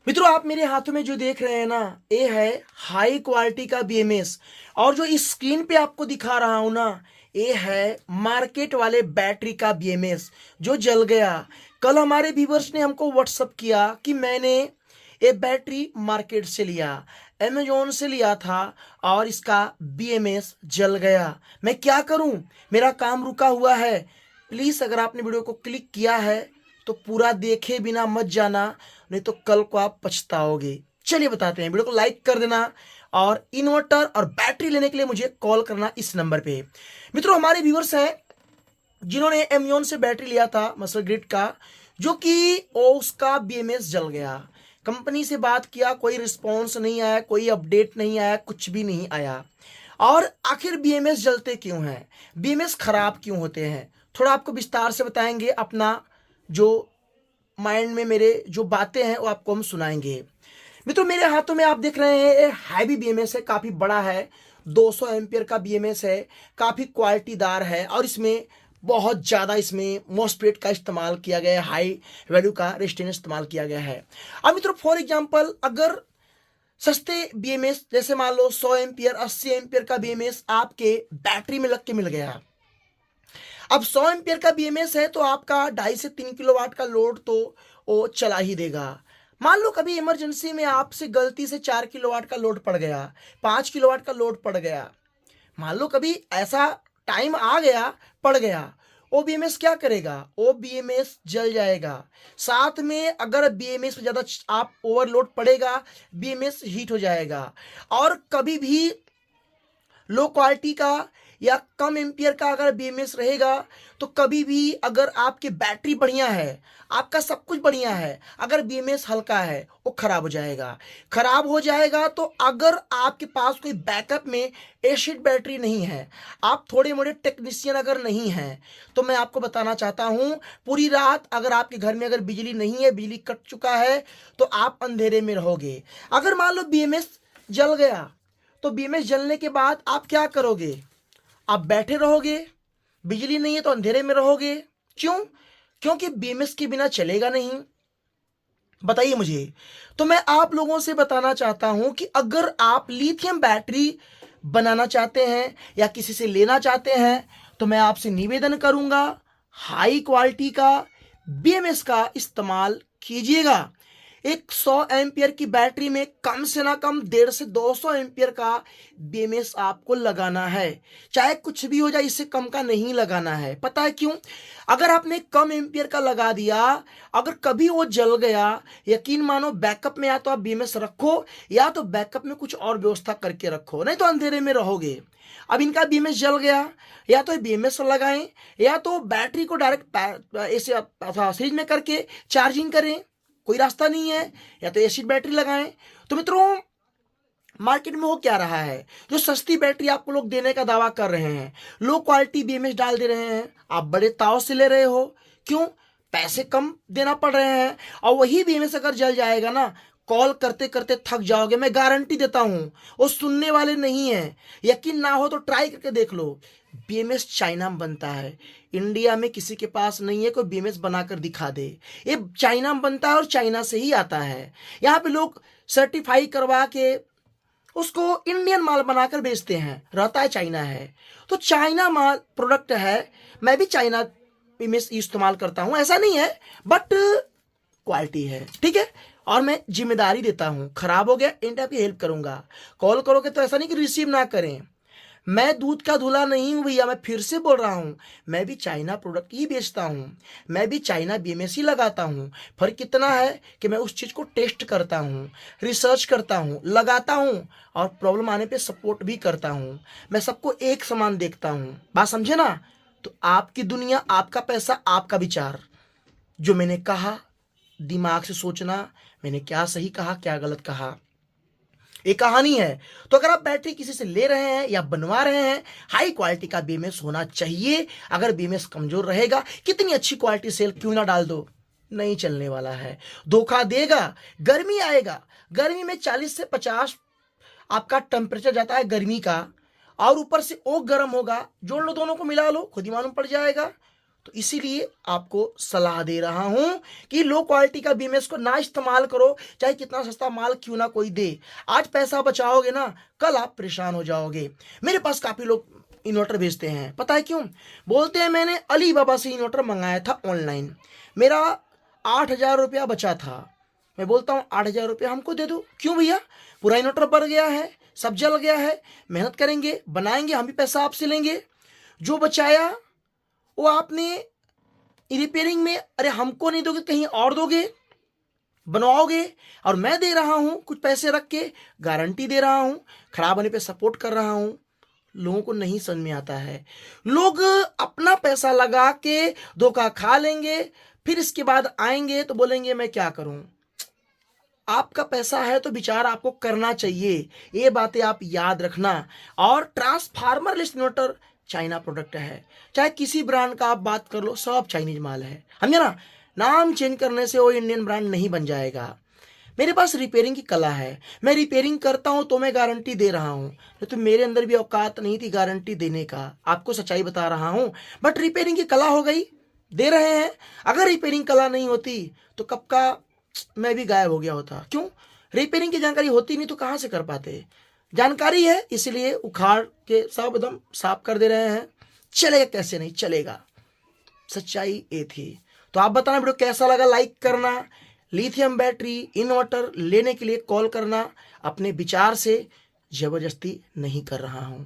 मित्रों, आप मेरे हाथों में जो देख रहे हैं ना, ये है हाई क्वालिटी का बीएमएस। और जो इस स्क्रीन पे आपको दिखा रहा हूं ना, ये है मार्केट वाले बैटरी का बीएमएस जो जल गया। कल हमारे व्यूवर्स ने हमको व्हाट्सअप किया कि मैंने ये बैटरी मार्केट से लिया, अमेजोन से लिया था, और इसका बीएमएस जल गया। मैं क्या करूं, मेरा काम रुका हुआ है। प्लीज़ अगर आपने वीडियो को क्लिक किया है तो पूरा देखे बिना मत जाना, नहीं तो कल को आप पछताओगे। चलिए बताते हैं, वीडियो को लाइक कर देना और इन्वर्टर और बैटरी लेने के लिए मुझे कॉल करना इस नंबर पे। मित्रों, हमारे व्यूवर्स हैं जिन्होंने एमयॉन से बैटरी लिया था मसल ग्रिड का, जो कि उसका बीएमएस जल गया। कंपनी से बात किया, कोई रिस्पॉन्स नहीं आया, कोई अपडेट नहीं आया, कुछ भी नहीं आया। और आखिर बीएमएस जलते क्यों हैं, बीएमएस खराब क्यों होते हैं, थोड़ा आपको विस्तार से बताएंगे। अपना जो माइंड में मेरे जो बातें हैं वो आपको हम सुनाएंगे। मित्रों, मेरे हाथों में आप देख रहे हैं ये हैवी बीएमएस है, काफ़ी बड़ा है, 200 एम्पियर का बीएमएस है, काफ़ी क्वालिटीदार है। और इसमें बहुत ज़्यादा इसमें मॉस्फेट का इस्तेमाल किया गया है, हाई वैल्यू का रेजिस्टेंस इस्तेमाल किया गया है। अब मित्रों, फॉर एग्जांपल, अगर सस्ते बीएमएस जैसे मान लो 100 एम्पियर 80 एम्पियर का बीएमएस आपके बैटरी में लग के मिल गया। अब 100 एम्पियर का बीएमएस है तो आपका 2.5 से 3 किलोवाट का लोड तो वो चला ही देगा। मान लो कभी इमरजेंसी में आपसे गलती से 4 किलोवाट का लोड पड़ गया, 5 किलोवाट का लोड पड़ गया, मान लो कभी ऐसा टाइम आ गया, पड़ गया, ओ बीएमएस क्या करेगा, ओ बीएमएस जल जाएगा। साथ में अगर बीएमएस पे ज़्यादा आप ओवरलोड पड़ेगा, बीएमएस हीट हो जाएगा। और कभी भी लो क्वालिटी का या कम एम्पियर का अगर बीएमएस रहेगा तो कभी भी, अगर आपकी बैटरी बढ़िया है, आपका सब कुछ बढ़िया है, अगर बीएमएस हल्का है वो खराब हो जाएगा। खराब हो जाएगा तो अगर आपके पास कोई बैकअप में एसिड बैटरी नहीं है, आप थोड़े मोड़े टेक्नीशियन अगर नहीं हैं, तो मैं आपको बताना चाहता हूं, पूरी रात अगर आपके घर में अगर बिजली नहीं है, बिजली कट चुका है, तो आप अंधेरे में रहोगे। अगर मान लो बीएमएस जल गया तो बीएमएस जलने के बाद आप क्या करोगे, आप बैठे रहोगे, बिजली नहीं है तो अंधेरे में रहोगे। क्यों? क्योंकि बीएमएस के बिना चलेगा नहीं। बताइए मुझे। तो मैं आप लोगों से बताना चाहता हूं कि अगर आप लिथियम बैटरी बनाना चाहते हैं या किसी से लेना चाहते हैं, तो मैं आपसे निवेदन करूंगा, हाई क्वालिटी का बीएमएस का इस्तेमाल कीजिएगा। एक 100 एम्पियर की बैटरी में कम से ना कम 150 से 200 एम्पियर का बीएमएस आपको लगाना है। चाहे कुछ भी हो जाए, इससे कम का नहीं लगाना है। पता है क्यों? अगर आपने कम एम्पियर का लगा दिया, अगर कभी वो जल गया, यकीन मानो बैकअप में या तो आप बीएमएस रखो या तो बैकअप में कुछ और व्यवस्था करके रखो, नहीं तो अंधेरे में रहोगे। अब इनका बीएमएस जल गया, या तो बीएमएस लगाएं या तो बैटरी को डायरेक्ट ऐसे फ्रिज में करके चार्जिंग करें, कोई रास्ता नहीं है, या तो एसिड बैटरी लगाएं। तो मित्रों, मार्केट में हो क्या रहा है, जो सस्ती बैटरी आपको लोग देने का दावा कर रहे हैं, लो क्वालिटी बीएमएस डाल दे रहे हैं, आप बड़े ताव से ले रहे हो। क्यों? पैसे कम देना पड़ रहे हैं। और वही बीएमएस अगर जल जाएगा ना, कॉल करते करते थक जाओगे, मैं गारंटी देता हूं। वो सुनने वाले नहीं है। यकीन ना हो तो ट्राई करके देख लो। बीएमएस चाइना में बनता है, इंडिया में किसी के पास नहीं है कोई बीएमएस बनाकर दिखा दे। ये चाइना में बनता है और चाइना से ही आता है। यहाँ पे लोग सर्टिफाई करवा के उसको इंडियन माल बनाकर बेचते हैं, रहता है चाइना है। तो चाइना माल प्रोडक्ट है, मैं भी चाइना बीएमएस इस्तेमाल करता हूँ, ऐसा नहीं है, बट क्वालिटी है, ठीक है। और मैं जिम्मेदारी देता हूँ, खराब हो गया इंडिया की हेल्प करूंगा। कॉल करोगे तो ऐसा नहीं कि रिसीव ना करें। मैं दूध का धुला नहीं हूं भैया, मैं फिर से बोल रहा हूं, मैं भी चाइना प्रोडक्ट ही बेचता हूं, मैं भी चाइना बीएमएस ही लगाता हूं। फर्क कितना है कि मैं उस चीज़ को टेस्ट करता हूं, रिसर्च करता हूं, लगाता हूं और प्रॉब्लम आने पे सपोर्ट भी करता हूं। मैं सबको एक समान देखता हूं। बात समझे ना? तो आपकी दुनिया, आपका पैसा, आपका विचार। जो मैंने कहा दिमाग से सोचना, मैंने क्या सही कहा क्या गलत कहा, ये कहानी है। तो अगर आप बैटरी किसी से ले रहे हैं या बनवा रहे हैं, हाई क्वालिटी का बीएमएस होना चाहिए। अगर बीएमएस कमजोर रहेगा, कितनी अच्छी क्वालिटी सेल क्यों ना डाल दो, नहीं चलने वाला है, धोखा देगा। गर्मी आएगा, गर्मी में 40 से 50 आपका टेम्परेचर जाता है गर्मी का, और ऊपर से ओ गर्म होगा, जोड़ लो दोनों को मिला लो, खुद ही मालूम पड़ जाएगा। तो इसीलिए आपको सलाह दे रहा हूं कि लो क्वालिटी का बीएमएस को ना इस्तेमाल करो, चाहे कितना सस्ता माल क्यों ना कोई दे। आज पैसा बचाओगे ना, कल आप परेशान हो जाओगे। मेरे पास काफी लोग इन्वर्टर भेजते हैं, पता है क्यों? बोलते हैं मैंने अली बाबा से इन्वर्टर मंगाया था ऑनलाइन, मेरा 8,000 रुपया बचा था। मैं बोलता हूँ 8,000 रुपया हमको दे दो। क्यों भैया? पूरा इन्वर्टर बढ़ गया है, सब जल गया है, मेहनत करेंगे बनाएंगे, हम भी पैसा आपसे लेंगे। जो बचाया वो आपने रिपेयरिंग में, अरे हमको नहीं दोगे कहीं और दोगे, बनवाओगे, और मैं दे रहा हूं कुछ पैसे रख के, गारंटी दे रहा हूं, खराब होने पे सपोर्ट कर रहा हूं। लोगों को नहीं समझ में आता है, लोग अपना पैसा लगा के धोखा खा लेंगे, फिर इसके बाद आएंगे तो बोलेंगे मैं क्या करूं। आपका पैसा है तो विचार आपको करना चाहिए, ये बातें आप याद रखना। और transformer list inverter China product है, चाहे किसी ब्रांड का आप बात कर लो, सब चाइनीज माल है, समझे ना? नाम चेंज करने से वो इंडियन ब्रांड नहीं बन जाएगा। मेरे पास रिपेयरिंग की कला है, मैं रिपेयरिंग करता हूं तो मैं गारंटी दे रहा हूं, तो मेरे अंदर भी औकात नहीं थी गारंटी देने का, आपको सच्चाई बता रहा हूं। बट रिपेयरिंग की कला हो गई, दे रहे हैं। अगर रिपेयरिंग कला नहीं होती तो कब का मैं भी गायब हो गया होता। क्यों? रिपेयरिंग की जानकारी होती नहीं तो कहां से कर पाते। जानकारी है इसलिए उखाड़ के सब एकदम साफ कर दे रहे हैं। चलेगा कैसे नहीं चलेगा, सच्चाई ये थी। तो आप बताना वीडियो कैसा लगा, लाइक करना। लिथियम बैटरी इन्वर्टर लेने के लिए कॉल करना, अपने विचार से, जबरदस्ती नहीं कर रहा हूं।